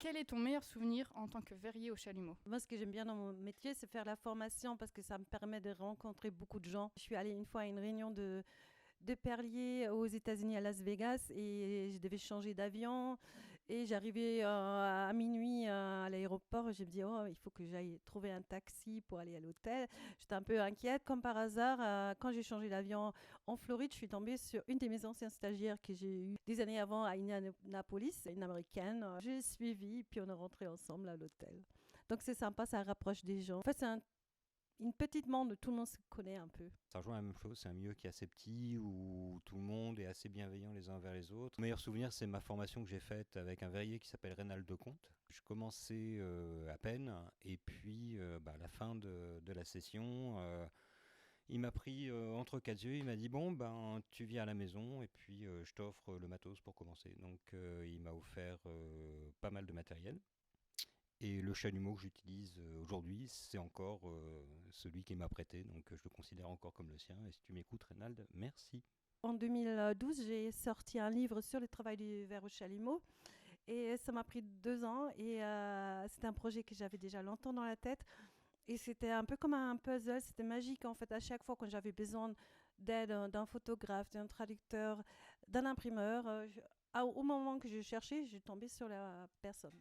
Quel est ton meilleur souvenir en tant que verrier au chalumeau? Moi, ce que j'aime bien dans mon métier, c'est faire la formation parce que ça me permet de rencontrer beaucoup de gens. Je suis allée une fois à une réunion de perliers aux États-Unis, à Las Vegas, et je devais changer d'avion. Et j'arrivais à minuit à l'aéroport. Je me dis, oh, il faut que j'aille trouver un taxi pour aller à l'hôtel. J'étais un peu inquiète. Comme par hasard, quand j'ai changé d'avion en Floride, je suis tombée sur une de mes anciennes stagiaires que j'ai eues des années avant à Indianapolis, une américaine. J'ai suivi, puis on est rentrés ensemble à l'hôtel. Donc c'est sympa, ça rapproche des gens. En fait, c'est une petite monde où tout le monde se connaît un peu. Ça rejoint la même chose, c'est un milieu qui est assez petit, où tout le monde est assez bienveillant les uns vers les autres. Mon meilleur souvenir, c'est ma formation que j'ai faite avec un verrier qui s'appelle Reynald Decomte. Je commençais à peine, et puis à la fin de la session, il m'a pris entre quatre yeux, il m'a dit bon tu viens à la maison et puis je t'offre le matos pour commencer. Donc il m'a offert pas mal de matériel. Et le chalumeau que j'utilise aujourd'hui, c'est encore celui qu'il m'a prêté, donc je le considère encore comme le sien. Et si tu m'écoutes, Reynald, merci. En 2012, j'ai sorti un livre sur le travail du verre au chalumeau et ça m'a pris 2 ans et c'était un projet que j'avais déjà longtemps dans la tête et c'était un peu comme un puzzle, c'était magique en fait. À chaque fois quand j'avais besoin d'aide d'un photographe, d'un traducteur, d'un imprimeur, au moment que je cherchais, je tombais sur la personne.